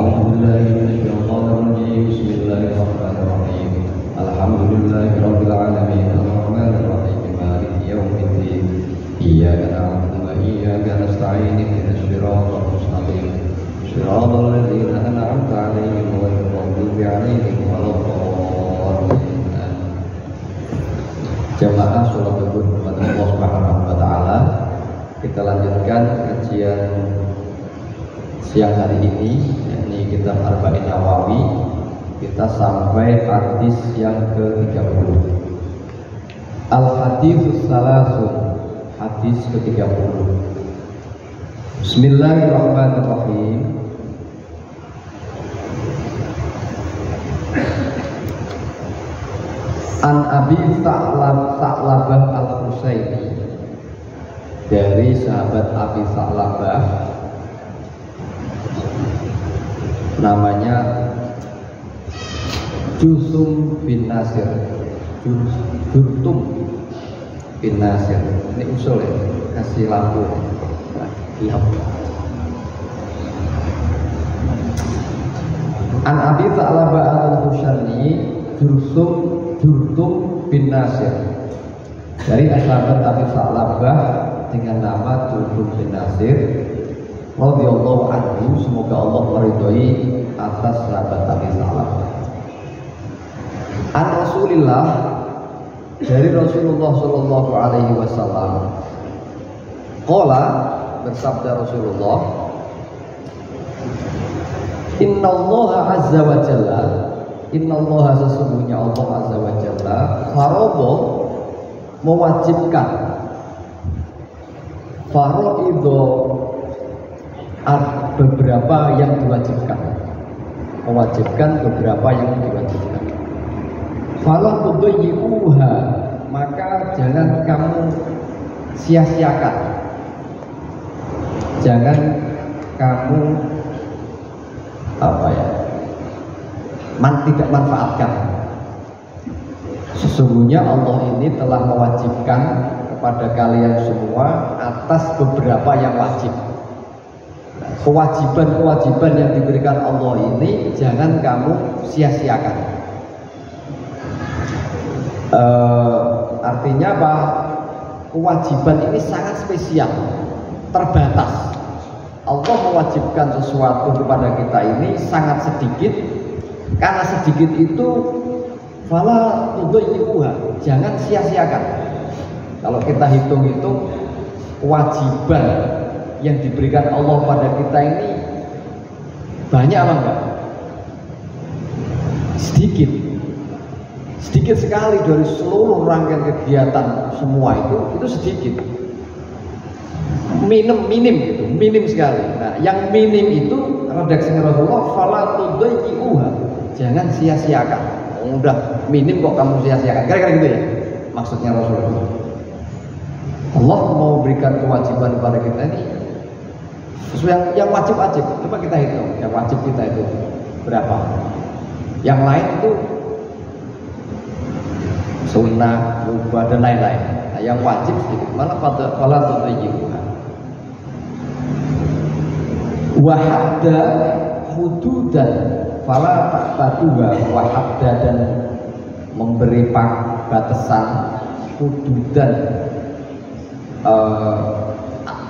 أعوذ بالله من الشيطان الرجيم بسم الله الرحمن الرحيم الحمد لله رب العالمين الرحمن الرحيم مالك يوم الدين إياك نعبد وإياك نستعين اهدنا الصراط المستقيم صراط الذين أنعمت عليهم غير المغضوب عليهم ولا الضالين. Jamaah sholat zuhur kepada Allah Subhanahu wa taala. Kita lanjutkan kajian siang hari ini, yakni kitab Arba'in Nawawi. Kita sampai hadis yang ke-30. Al-hadits salasun, hadis ke-30. Bismillahirrahmanirrahim. An Abi Sa'labah Al-Husaini, dari sahabat Abi Sa'labah, namanya Jusum bin Nasir, Jurtum bin Nasir. Ini usul ya, kasih lampu. An Abi Sa'labah Al-Husaini, Jurtum bin Nasir, dari sahabat Abi Sa'labah dengan nama Jurtum bin Nasir radhiyallahu anhu, semoga Allah meridhai atas sahabat Abi Sa'labah. An Rasulillah, dari Rasulullah sallallahu alaihi wasallam, qala, bersabda Rasulullah, innallaha azza wa jalla, innallaha, sesungguhnya Allah azza wa jalla, faradha, mewajibkan, faraidho, beberapa yang diwajibkan, mewajibkan beberapa yang diwajibkan. Fala tudayyi'uha, maka jangan kamu sia-siakan, jangan kamu tidak manfaatkan. Sesungguhnya Allah ini telah mewajibkan kepada kalian semua atas beberapa yang wajib. Kewajiban-kewajiban yang diberikan Allah ini jangan kamu sia-siakan. Artinya apa? Kewajiban ini sangat spesial, terbatas. Allah mewajibkan sesuatu kepada kita ini sangat sedikit. Karena sedikit itu, fala tudayyi'uha, jangan sia-siakan. Kalau kita hitung-hitung kewajiban yang diberikan Allah pada kita ini banyak apa enggak? Sedikit sekali dari seluruh rangkaian kegiatan semua itu sedikit. Minim sekali. Nah, yang minim itu redaksi Rasulullah, fala tudayyi'uha, jangan sia-siakan. Udah minim kok kamu sia-siakan. Kira-kira gitu ya maksudnya Rasulullah. Allah mau berikan kewajiban kepada kita ini sesuai yang wajib-wajib. Coba kita hitung, yang wajib kita itu berapa? Yang lain itu sunnah, mubah, dan lain-lain. Nah, yang wajib sedikit. Malah fala tudayyi'uha. Wa hadda hududan, fala ta'taduha. Wa hadda, dan memberi batasan, hududan,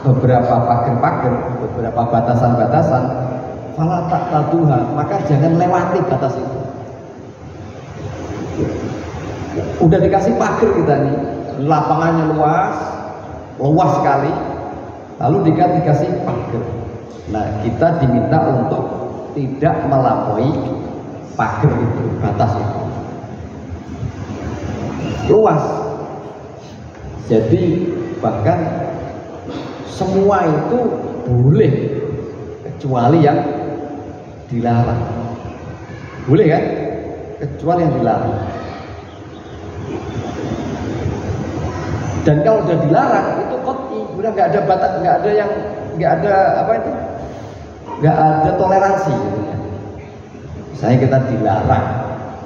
beberapa pagar-pagar, beberapa batasan-batasan, fala ta'taduha, maka jangan lewati batas itu. Udah dikasih pagar kita nih, lapangannya luas sekali, lalu dikasih pagar. Nah, kita diminta untuk tidak melampaui pagar itu, batas itu. Luas. Jadi bahkan semua itu boleh kecuali yang dilarang. Boleh kan? Kecuali yang dilarang. Dan kalau udah dilarang itu qat'i, udah nggak ada batas, nggak ada toleransi. Misalnya kita dilarang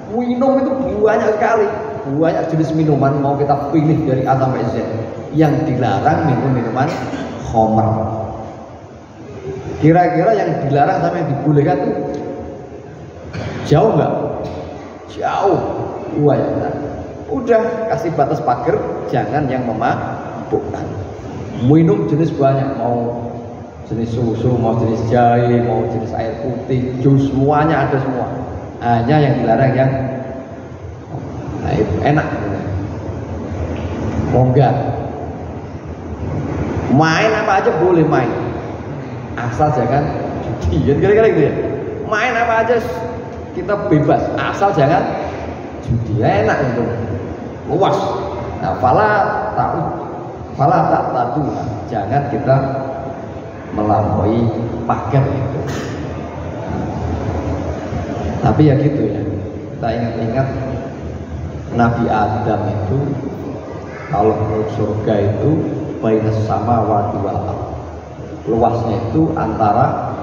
minum, itu banyak sekali, banyak jenis minuman, mau kita pilih dari A sampai Z. Yang dilarang minuman khamr. Kira-kira yang dilarang sama yang dibolehkan tuh jauh nggak? Jauh. Wah ya. Udah kasih batas pagar, jangan yang memabukkan. Minum jenis banyak, mau jenis susu, mau jenis jahe, mau jenis air putih, jus, semuanya ada semua. Hanya yang dilarang yang enak, monggah. Main apa aja boleh main, asal jangan judi. Kira-kira gitu ya. Main apa aja kita bebas, asal jangan judi. Enak itu, luas. Nah, fala tak tadu, jangan kita melampaui pagar itu. Tapi ya gitu ya, kita ingat-ingat Nabi Adam itu kalau menurut surga itu bainas samawati wal ardh, luasnya itu antara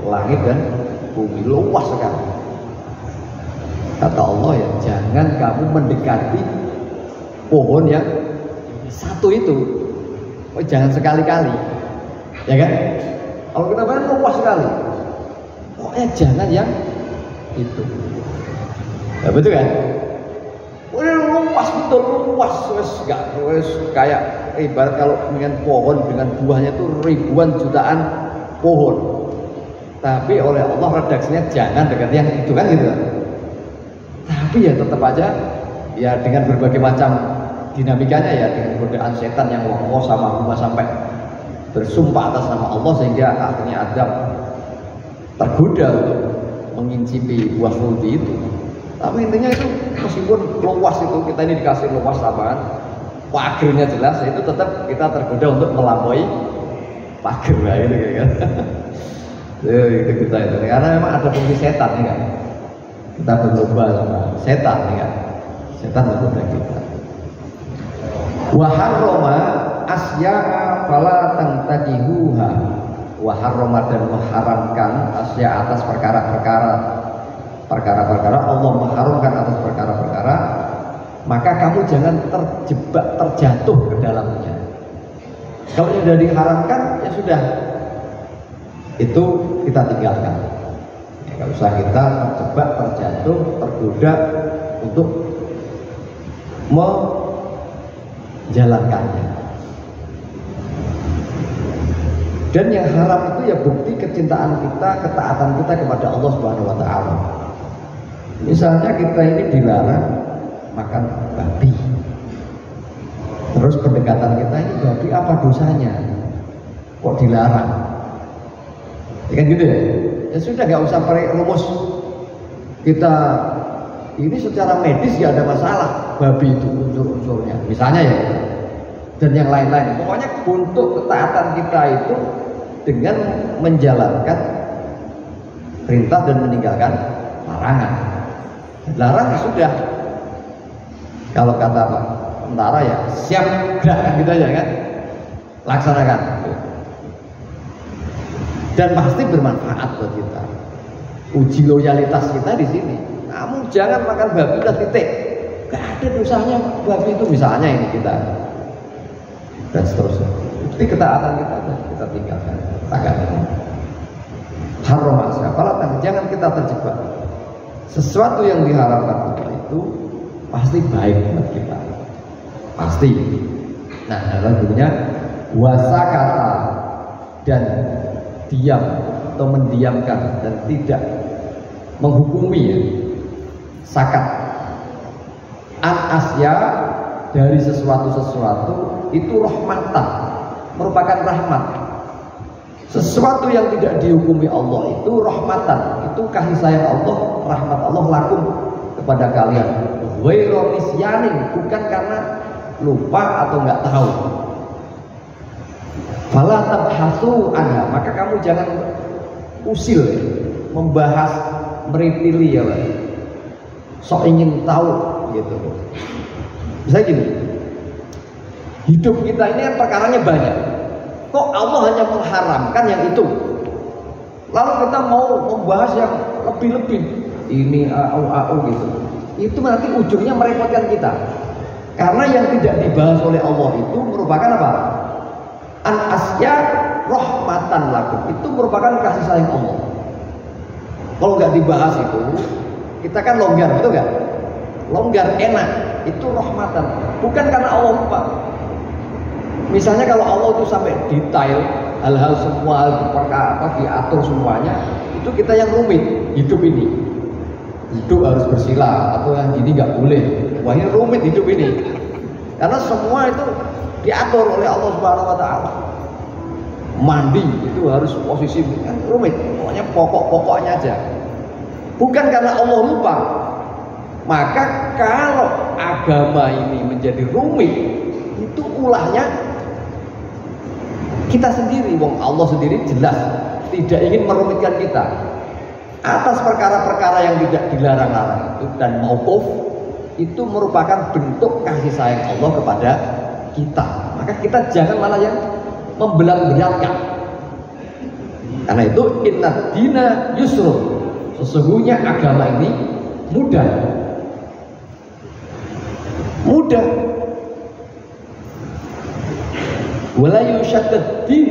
langit dan bumi, luas sekali. Kata Allah ya, jangan kamu mendekati pohon yang satu itu. Oh, jangan sekali-kali, ya kan? Kalau kita bayar luas sekali, pokoknya jangan yang itu. Ya, betul kan? Luas betul, luas, wes kayak ibarat kalau dengan pohon dengan buahnya itu ribuan jutaan pohon. Tapi oleh Allah redaksinya jangan dekat yang itu kan gitu. Tapi ya tetap aja ya dengan berbagai macam dinamikanya ya, dengan godaan setan yang Allah sama Allah sampai bersumpah atas nama Allah sehingga akhirnya Adam tergoda untuk mengincipi buah khuldi itu. Tapi intinya itu meskipun luas itu, kita ini dikasih luas tambahan, pagernya jelas, itu tetap kita tergoda untuk melampaui pager lah itu kan. Itu kita itu karena memang ada fungsi setan ya kan. Kita berlomba sama setan ya kan. Setan menggoda kita. Wa harrama asya'a fala tantadihuha. Wa harrama dan mengharamkan asya atas perkara-perkara Allah mengharamkan atas perkara-perkara, maka kamu jangan terjebak, terjatuh ke dalamnya. Kalau sudah diharamkan ya sudah, itu kita tinggalkan ya, nggak usah kita terjebak, terjatuh, tergoda untuk menjalankannya. Dan yang haram itu ya bukti kecintaan kita, ketaatan kita kepada Allah Subhanahu wa taala. Misalnya kita ini dilarang makan babi, terus pendekatan kita ini babi apa dosanya? Kok dilarang? Ya kan gitu ya? Ya sudah, nggak usah pakai rumus kita ini secara medis nggak ada masalah babi itu unsur-unsurnya, misalnya ya, dan yang lain-lain. Pokoknya untuk ketaatan kita itu dengan menjalankan perintah dan meninggalkan larangan. Larang sudah, kalau kata apa tentara ya siap gerak gitu aja kan, laksanakan dan pasti bermanfaat buat kita. Uji loyalitas kita di sini. Kamu jangan makan babi udah titik, gak ada dosanya babi itu, misalnya ini kita, dan seterusnya. Jadi ketaatan kita tinggalkan, haram asya, jangan kita terjebak. Sesuatu yang diharapkan itu pasti baik buat kita, pasti. Nah, tentunya wasakata dan diam atau mendiamkan dan tidak menghukumi ya, sakat an asya dari sesuatu itu rahmatan, merupakan rahmat. Sesuatu yang tidak dihukumi Allah itu rahmatan, itu kasih sayang Allah, rahmat Allah lakum kepada kalian. Ghairu nisyanin, bukan karena lupa atau nggak tahu. Fala tabhasu anha, maka kamu jangan usil membahas, meritili ya Pak. Sok ingin tahu gitu. Bisa gini, hidup kita ini kan perkaranya banyak. Kok Allah hanya mengharamkan yang itu, lalu kita mau membahas yang lebih-lebih ini au gitu, itu nanti ujungnya merepotkan kita. Karena yang tidak dibahas oleh Allah itu merupakan apa? An asya rahmatan lakum, itu merupakan kasih sayang Allah. Kalau nggak dibahas itu, kita kan longgar, betul nggak? Longgar, enak, itu rahmatan. Bukan karena Allah lupa. Misalnya kalau Allah itu sampai detail, hal-hal semua diatur semuanya, itu kita yang rumit. Hidup ini, hidup harus bersila, atau yang ini nggak boleh. Wah, ini rumit hidup ini. Karena semua itu diatur oleh Allah Subhanahu Wa Taala. Mandi itu harus posisi, kan rumit. Pokoknya pokok-pokoknya aja. Bukan karena Allah lupa. Maka kalau agama ini menjadi rumit, itu ulahnya kita sendiri. Wong Allah sendiri jelas tidak ingin merumitkan kita atas perkara-perkara yang tidak dilarang-larang itu, dan mauquf itu merupakan bentuk kasih sayang Allah kepada kita. Maka kita jangan malah yang memberat-beratkan. Karena itu inna dina yusrun, sesungguhnya agama ini mudah. Mudah. Wala yushaddad din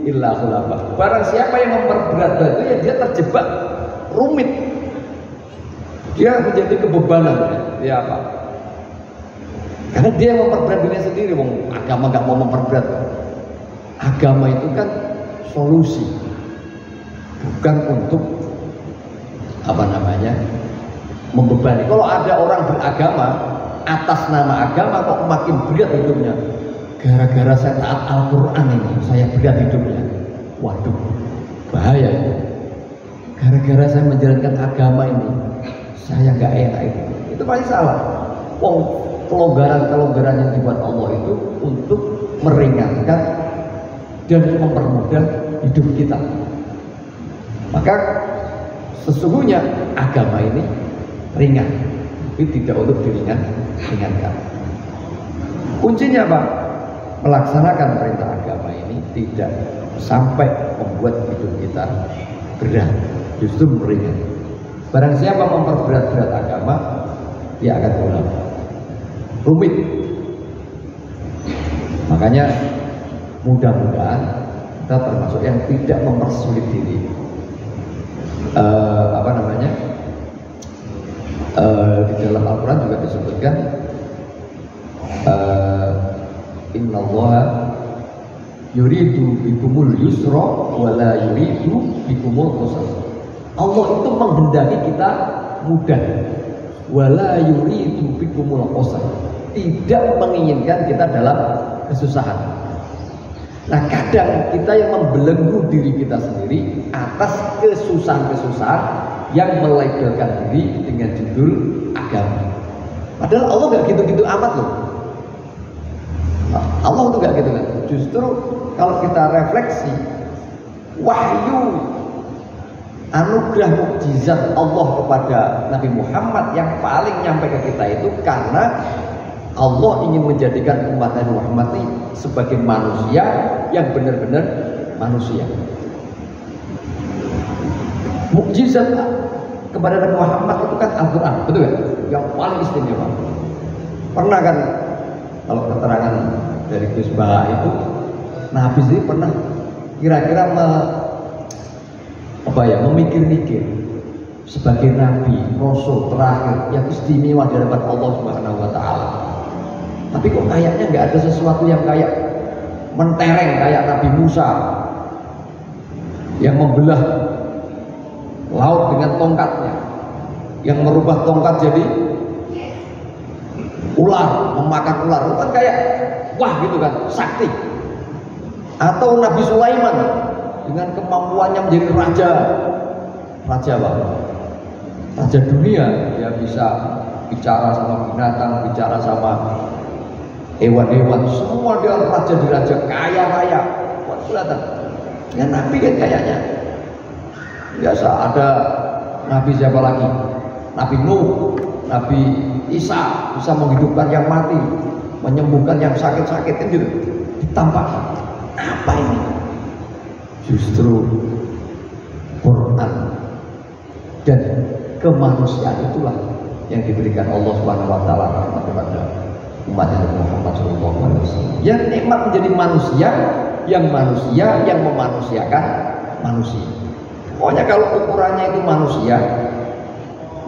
illa ghulabah. Barang siapa yang memperberat itu, ya dia terjebak rumit. Dia menjadi kebebanan. Dia apa? Karena dia memperberat dirinya sendiri. Agama nggak mau memperberat. Agama itu kan solusi, bukan untuk membebani. Kalau ada orang beragama atas nama agama kok makin berat hidupnya, gara-gara saya taat Al-Quran ini saya berat hidupnya. Waduh, bahaya. Gara-gara saya menjalankan agama ini saya nggak enak itu pasti salah. Kelonggaran-kelonggaran yang dibuat Allah itu untuk meringankan dan mempermudah hidup kita. Maka sesungguhnya agama ini ringan, tapi tidak untuk diringankan. Kuncinya apa? Melaksanakan perintah agama ini tidak sampai membuat hidup kita berat, justru meringan. Barang siapa memperberat-berat agama, dia akan rumit. Makanya mudah-mudahan kita termasuk yang tidak mempersulit diri. Di dalam Al-Quran juga disebutkan innallaha yuridu bikumul yusra wa la yuridu bikumul usra. Allah itu menghendaki kita mudah, wa la yuridu bikumul usra, tidak menginginkan kita dalam kesusahan. Nah, kadang kita yang membelenggu diri kita sendiri atas kesusahan-kesusahan yang melegalkan diri dengan judul agama. Padahal Allah nggak gitu-gitu amat loh. Allah tuh nggak gitu kan. Justru kalau kita refleksi, wahyu anugerah mukjizat Allah kepada Nabi Muhammad yang paling nyampe ke kita itu karena Allah ingin menjadikan umat Nabi Muhammad ini sebagai manusia yang benar-benar manusia. Mukjizat kepada Nabi Muhammad itu kan Al-Quran, betul kan? Yang paling istimewa. Pernah kan kalau keterangan dari Gus Baha itu, Nabi sendiri pernah kira-kira memikir-mikir sebagai Nabi, Rasul terakhir yang istimewa di hadapan Allah Subhanahu Wa Taala. Tapi kok kayaknya nggak ada sesuatu yang kayak mentereng kayak Nabi Musa yang membelah laut dengan tongkatnya, yang merubah tongkat jadi ular, memakan ular. Itu kan kayak wah gitu kan, sakti. Atau Nabi Sulaiman dengan kemampuannya menjadi raja dunia, dia bisa bicara sama binatang, bicara sama hewan-hewan, semua dia raja kaya raya. Wah, kelihatan. Ya Nabi kan kayaknya biasa. Ada Nabi siapa lagi? Nabi Nuh, Nabi Isa bisa menghidupkan yang mati, menyembuhkan yang sakit-sakit kan gitu. Ditampakkan. Apa ini? Justru Quran dan kemanusiaan itulah yang diberikan Allah Subhanahu Wa Taala kepada umat Nabi Muhammad SAW. Yang nikmat menjadi manusia yang manusia yang memanusiakan manusia. Pokoknya kalau ukurannya itu manusia,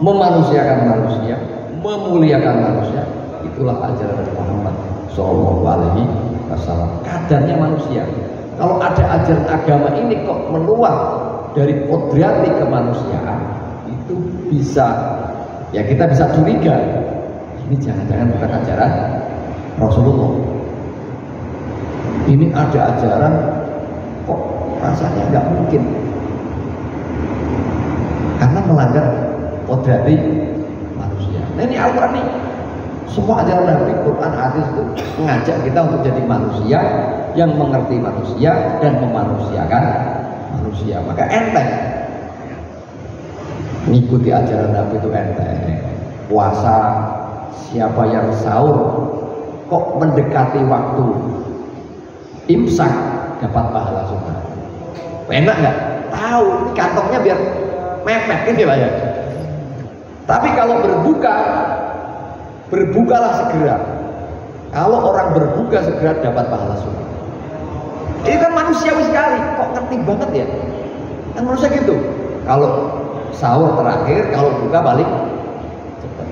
memanusiakan manusia, memuliakan manusia, itulah ajaran Muhammad Shallallahu Alaihi Wasallam. Kadarnya manusia. Kalau ada ajaran agama ini kok meluap dari kodrati kemanusiaan, itu bisa, ya kita bisa curiga, ini jangan-jangan bukan ajaran Rasulullah. Ini ada ajaran kok rasanya nggak mungkin, karena melanggar kodrati manusia. Nah ini Al-Quran nih, semua ajaran Nabi, Quran, hadis itu mengajak kita untuk jadi manusia yang mengerti manusia dan memanusiakan manusia. Maka enteng mengikuti ajaran Nabi itu enteng. Puasa, siapa yang sahur kok mendekati waktu imsak dapat pahala sunnah. Enak nggak? Tahu ini kantongnya biar mepet ini lah ya. Tapi kalau berbuka, berbukalah segera. Kalau orang berbuka segera dapat pahala sunnah. Ini kan manusiawi sekali, kok ngerti banget ya? Kan manusia gitu. Kalau sahur terakhir, kalau buka balik cepat.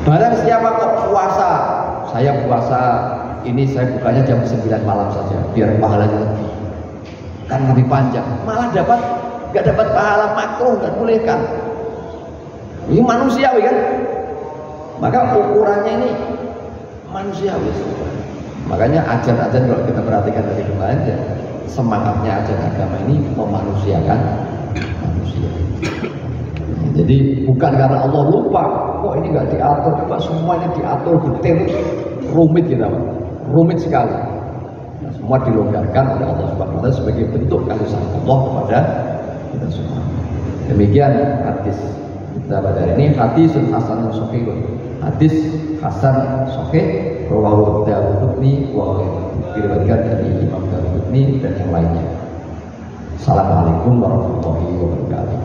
Barang siapa kok puasa, saya puasa ini saya bukanya jam 9 malam saja, biar pahalanya lebih. Kan lebih panjang, malah nggak dapat pahala, makruh, nggak bolehkan. Ini manusiawi kan? Maka ukurannya ini manusiawi. Makanya ajaran-ajaran kalau kita perhatikan dari kemarin ya, semangatnya ajaran agama ini memanusiakan manusia. Jadi bukan karena Allah lupa, kok ini nggak diatur, coba semuanya diatur detail, rumit gitu, rumit sekali. Nah, semua dilonggarkan oleh Allah Subhanahu wa Ta'ala sebagai bentuk kasih sayang Allah kepada kita semua. Demikian hadis kita pada hari ini, hadis hasan sahih. Hadis hasan sahih rawahu Daruqutni wa diriwayatkan dari Imam Daruqutni dan yang lainnya. Assalamualaikum warahmatullahi wabarakatuh.